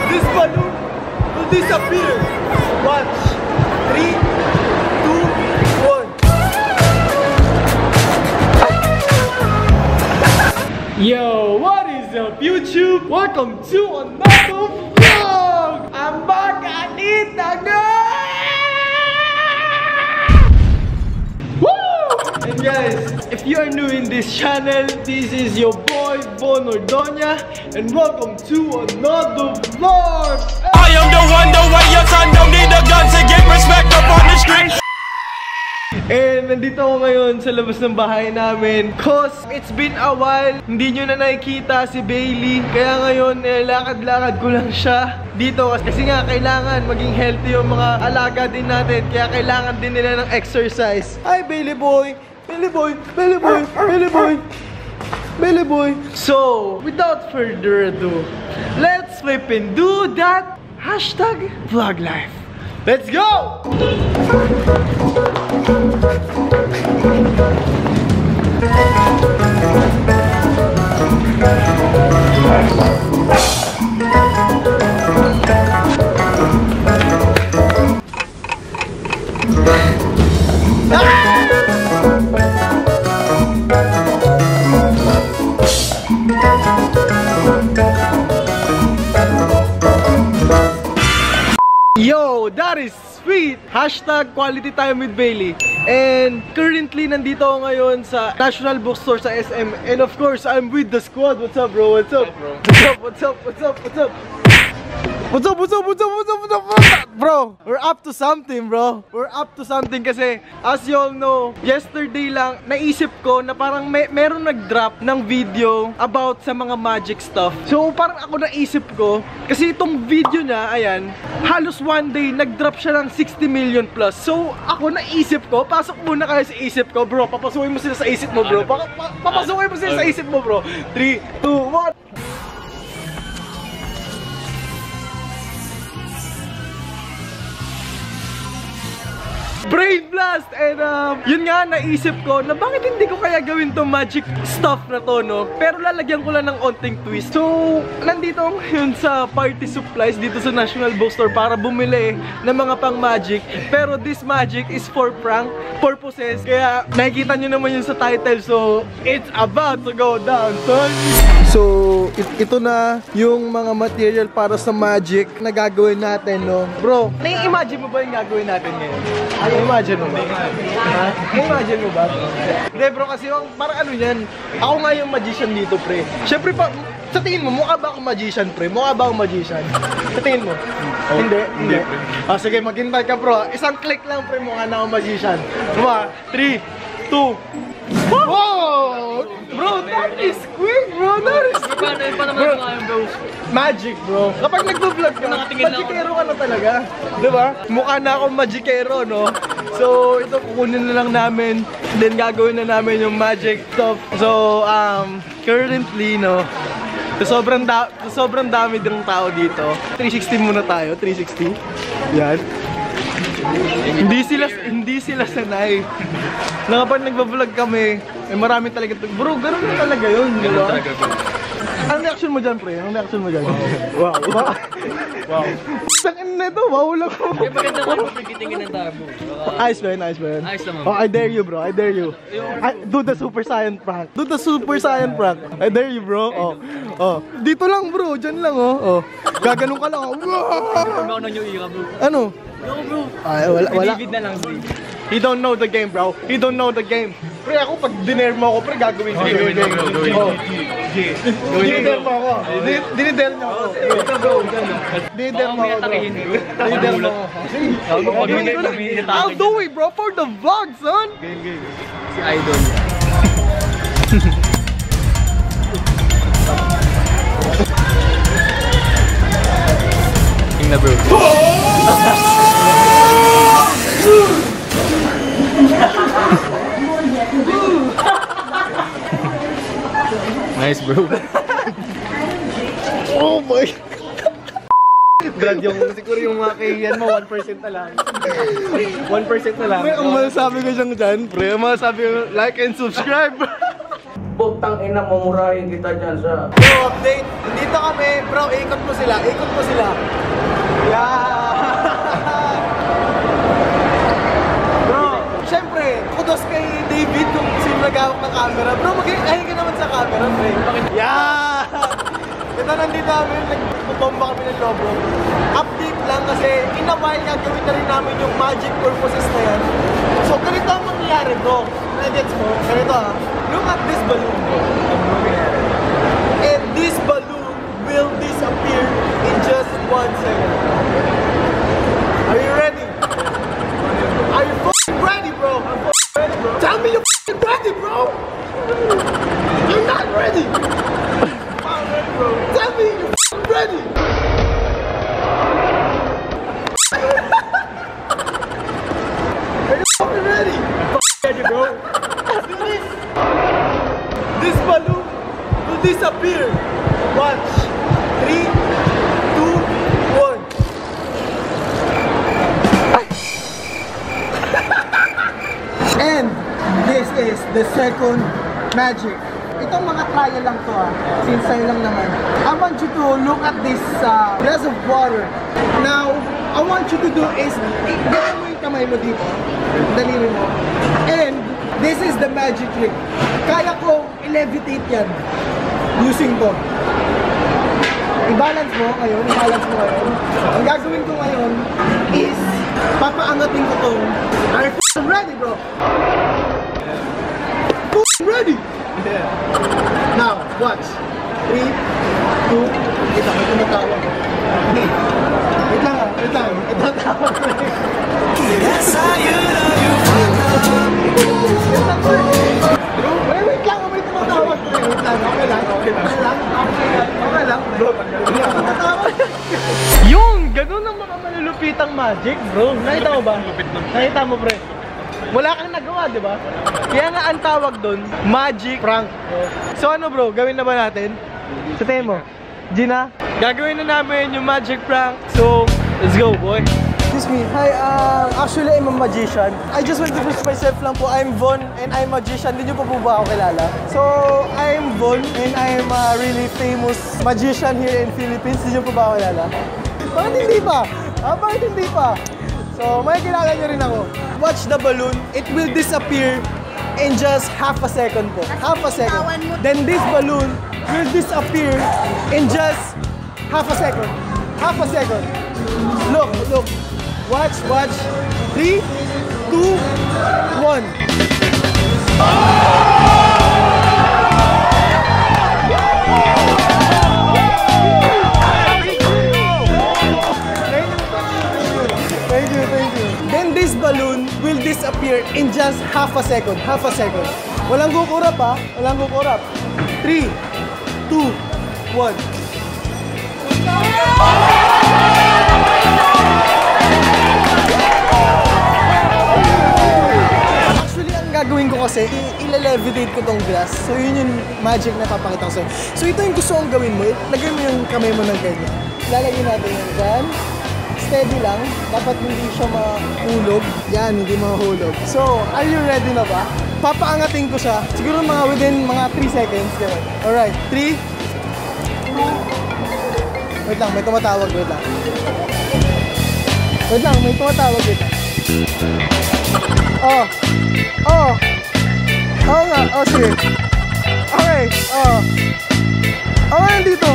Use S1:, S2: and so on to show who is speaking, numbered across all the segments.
S1: this balloon will disappear. Watch. 3, 2, 1. Yo, what is up, YouTube? Welcome to another vlog. I'm back at it again. And guys, if you are new in this channel, this is your boy Bon Ordoña, and welcome to another vlog.
S2: I am the one, the way your son don't need a gun to get respect up on the street.
S1: And nandito ako ngayon sa labas ng bahay namin cause it's been a while, hindi nyo na nakikita si Bailey. Kaya ngayon, lakad-lakad ko lang siya dito kasi nga kailangan maging healthy yung mga alaga din natin. Kaya kailangan din nila ng exercise. Hi Bailey boy! Bailey boy! Bailey boy! Bailey boy! Bailey boy! So, without further ado, let's flip and do that hashtag vlog life. Let's go! Yo, that is sweet! Hashtag quality time with Bailey. And currently, nandito ako ngayon sa National Bookstore sa SM. And of course, I'm with the squad. What's up, bro? What's up? What's up? What's up? What's up? What's up? What's up? What's up? What's up? What's up? What's up? Bro, we're up to something, bro. We're up to something kasi as you all know, yesterday lang naisip ko na parang meron nag-drop ng video about sa mga magic stuff. So parang ako naisip ko kasi itong video niya, ayan, halos one day nag-drop siya ng 60 million plus. So ako naisip ko, pasok muna kayo sa isip ko, bro. Papasukin mo sila sa isip mo, bro. Papasukin mo sila sa isip mo, bro. 3, 2, 1. Brain blast! And yun nga, naisip ko na bakit hindi ko kaya gawin to magic stuff na to, no? Pero lalagyan ko lang ng onting twist. So, nandito ako ngayon sa party supplies dito sa National Bookstore para bumili ng mga pang magic. Pero this magic is for prank purposes. Kaya nakikita nyo naman yun sa title. So, it's about to go down, son! So, ito na yung mga material para sa magic na gagawin natin, no? Bro, nai-imagine mo ba yung gagawin natin ngayon? Imagine mo ba? Ha? Imagine mo ba? Hindi bro, kasi parang ano yan, ako nga yung magician dito, pre. Siyempre pa, sa tingin mo, mukha ba akong magician, pre? Mukha ba akong magician? Sa tingin mo? Oh, hindi? Hindi. Ah, sige, maghintay ka, bro. Isang click lang, pre, mukha na akong magician. Diba? 3, 2, wow! Bro, that is quick, bro! That is quick! Bro, magic, bro. Kapag nagbo-vlog ka, magikero ka na talaga. Diba? Mukha na akong magikero, no? So, ito kukunin na lang namin. Then, gagawin na namin yung magic stuff. So, currently, no? Sobrang dami ng tao dito. 360 muna tayo, 360. Yan. Hindi sila sanay. Na kapag nagbablog kami, marami talaga. Bro, gano'n na talaga yun, di ba? Anong reaction mo dyan, pre? Anong reaction mo dyan? Wow. Wow. Saan na ito? Wow lang ko.
S3: Yung maganda ko yung pagkitingin ng tabo.
S1: Ayos ba yun? Ayos ba yun?
S3: Ayos naman.
S1: Oh, I dare you, bro. I dare you. Do the super saiyan prank. Do the super saiyan prank. I dare you, bro. Oh. Dito lang, bro. Diyan lang, oh. Gaganong ka lang, oh.
S3: Ano nyo ira, bro?
S1: Ano?
S3: No, bro.
S1: Ay, wala.
S3: David na lang, bro.
S1: He don't know the game, bro. He don't know the game. Pre, ako pag dinare mo ako, pre, gagawin ko yung game. Dinidare mo ako. Dinidare mo ako. Dinidare mo ako, bro. Dinidare mo ako. I'll do it, bro, for the vlog, son.
S3: Game. Si Idol. King na, bro. Nice, bro.
S1: Oh my God. Brad, siguro yung mga kaiyan mo, 1% na lang. 1% na lang. Pre, ang masasabi ko siyang dyan, pre, ang masasabi ko, like and subscribe. Putang ina, mamurahin kita dyan sa...
S4: Bro, update. Nandito kami. Bro, ikot mo sila. Ikot mo sila. Yeah! Bro, syempre, kudos kay David kung sino nag-hawak ng camera. Bro, mag-ahin ka naman sa camera, pre. Yeah! Ito nandito namin, nagpapomba kami ng lobo. Update lang kasi in a while gagawin na rin namin yung magic purposes na yan. So, ganito ang mangyayari, bro. Nagets mo? Ganito ha. Look at this balloon, bro. And this balloon will disappear in just 1 second. Are you ready? Are you f***ing ready, bro? I'm f***ing ready, bro. Tell me you're f***ing ready, bro! You're not ready! I'm ready, bro. Tell me you're f***ing ready! Are you f***ing ready? I'm f***ing ready, bro. Let's do this! This balloon will disappear. Watch. 3, 2, 1. And this is the second magic. Itong mga trial lang to since sa'yo lang naman. I want you to look at this glass of water. Now, I want you to do is, gawin mo yung kamay mo dito. Daliri mo. And this is the magic trick. Kaya ko i-levitate yan using to. I-balance mo ngayon, Ang gagawin ko ngayon is papaangatin ko to. Are you ready, bro? Ready? Yeah. Now, watch. 3, 2, wait lang, may tumatawag. Wait lang. May tumatawag. Yes, I love you. Wait lang, may tumatawag. Wait lang, okay lang.
S1: Yung, ganun ang mga malulupitang magic, bro. Nakita mo ba? Nakita mo, pre? Wala kang nagawa, di ba? Kaya nga ang tawag doon, magic prank. So ano bro, gawin na ba natin? Sa tingin mo? Gina? Gagawin na namin yung magic prank. So, let's go, boy.
S4: Excuse me. Hi, actually I'm a magician. I just want to introduce myself lang po. I'm Von and I'm a magician. Hindi niyo pa po ba ako kilala? So, I'm Von and I'm a really famous magician here in Philippines. Hindi niyo pa ba ako kilala? Bakit hindi pa? Bakit hindi pa? So, may kilala niyo rin ako. Watch the balloon. It will disappear in just half a second po. Half a second. Then this balloon will disappear in just half a second. Half a second. Look. Watch. 3, 2, 1. Thank you. Then this balloon will disappear in just half a second. Walang kukurap ha. 3, 2, 1. Actually, ang gagawin ko kasi, i-levitate ko tong glass. So, yun yung magic na papakita ko sa'yo. So, ito yung gusto kong gawin mo. Lagay mo yung kamay mo ng ganyan. Lalagyan natin yan dyan. Steady lang. Dapat hindi siya mahulog. Yan, hindi mahulog. So, are you ready na ba? Papaangatin ko siya. Siguro mga within mga 3 seconds. Diba? Alright, 3, 2, wait lang, may tumatawag. Wait lang, may tumatawag. Oo nga. Sige. Okay. Nandito.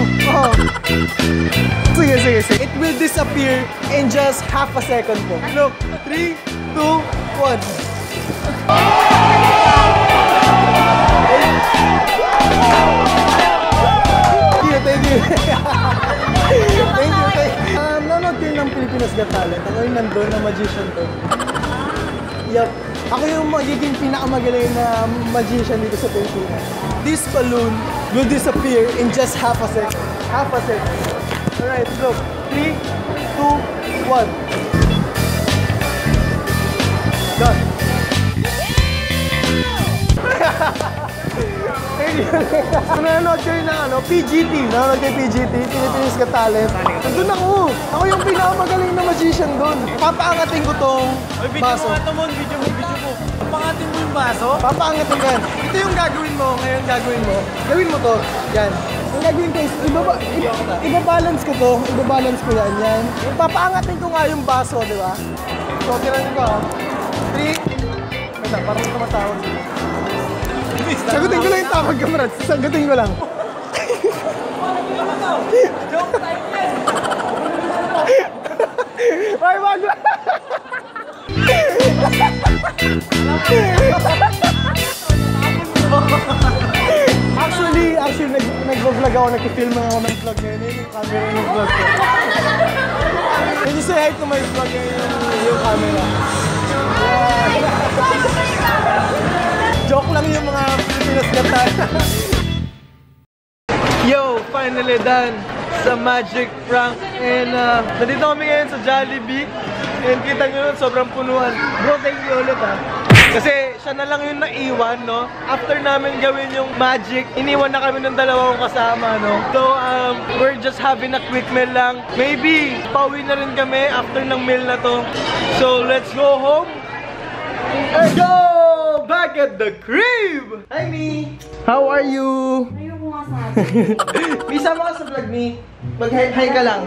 S4: Sige. It will disappear in just half a second po. Look. 3, 2, 1. Thank you. Nanonood kayo ng Pilipinas Got Talent. Ako yung nandun na magician to. Yup. Ako yung magiging pinakamagaling na magician dito sa Pilipinas. This balloon will disappear in just half a second. Alright, look. 3, 2, 1. Done. Nanonood kayo ng PGT. Nanonood kayo PGT, Philippines Got Talent. Nandun ako. Ako yung pinakamagaling na magician doon. Papaangatin ko tong baso.
S1: Video mo. Papaangatin mo yung baso?
S4: Papaangatin ko yan. ito yung gagawin mo. Ngayon gagawin mo. Gawin mo to. Yan. Ang gagawin ko is, ibabalance ko to. Ibabalance ko yan. Yan. Papaangatin ko nga yung baso, di ba? So, tiranin ko ha. 3. Wait lang, parang tumatawag. Sagutin ko lang yung tawag, kamarad. Sagutin ko lang.
S1: Joke time yan!
S4: Ay, wag lang! Actually, nag-vlog ako, nag-film ako ng vlog ngayon. Yun yung camera ng vlog ko. Can you say hi to my vlog ngayon yung camera? Joke lang yung mga Pilipinas gata.
S1: Yo, finally done sa Magic Prank. And nandito kami ngayon sa Jollibee. And kita nyo nun, sobrang punuan. Bro, thank you ulit ha. Kasi siya na lang yung naiwan, no? After namin gawin yung magic, iniwan na kami ng dalawang kasama, no? So, we're just having a quick meal lang. Maybe, pauwi na rin kami after ng meal na to. So, let's go home. Let's go! Back at the crib! Hi, Mi! How are you?
S5: Ayoko nga sabi.
S1: Mi, sama ka sa vlog, Mi. Mag-hi ka lang.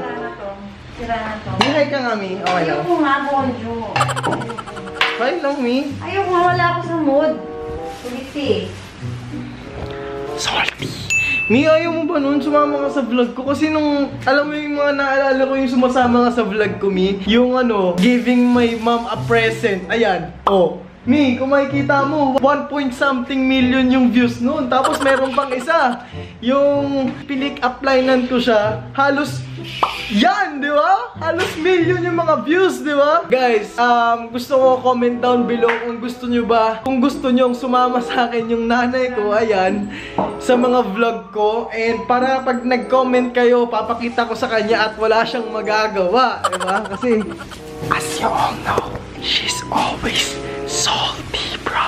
S5: Sira na to.
S1: Mi, hi ka nga, Mi. Okay lang.
S5: Ayoko nga, Bonjo.
S1: Hi lang, Mi.
S5: Ayoko nga, wala ako sa mood. Kuliti.
S1: Salty. Mi, ayaw mo ba nun sumama ka sa vlog ko? Kasi nung, alam mo yung mga naalala ko yung sumasama ka sa vlog ko, Mi. Yung giving my mom a present. Ayan, oh. Mi, kung makikita mo, 1 point something million yung views nun. Tapos meron pang isa. Yung pilik uplinean ko siya, halos yan, di ba? Halos million yung mga views, di ba? Guys, gusto ko comment down below kung gusto nyo ba. Kung gusto nyo sumama sa akin yung nanay ko, ayan, sa mga vlog ko. And para pag nag-comment kayo, papakita ko sa kanya at wala siyang magagawa, di ba? Kasi, as you all know, she's always salty, bro.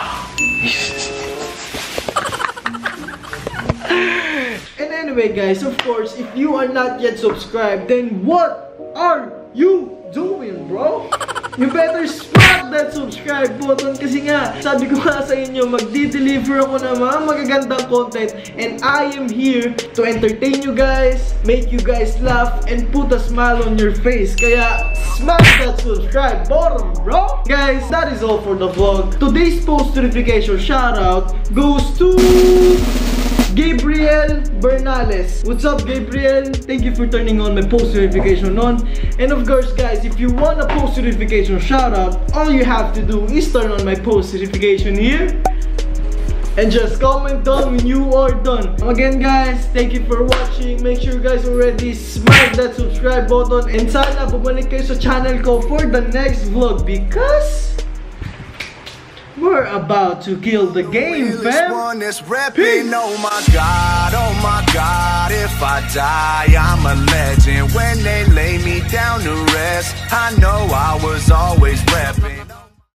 S1: And anyway, guys, of course, if you are not yet subscribed, then what are you doing, bro? You better smack that subscribe button kasi nga, sabi ko nga sa inyo, magdi-deliver ako ng mga magagandang content and I am here to entertain you guys, make you guys laugh, and put a smile on your face. Kaya, smack that subscribe button, bro! Guys, that is all for the vlog. Today's post notification shoutout goes to Gabriel Bernales. What's up, Gabriel? Thank you for turning on my post notification on. And of course, guys, if you want a post notification shout out, all you have to do is turn on my post notification here and just comment down when you are done. Again, guys, thank you for watching. Make sure you guys already smash that subscribe button and sana bumalik kayo sa channel ko for the next vlog because we're about to kill the game, fam.
S6: One that's repping, oh my God, if I die, I'm a legend. When they lay me down to rest, I know I was always repping.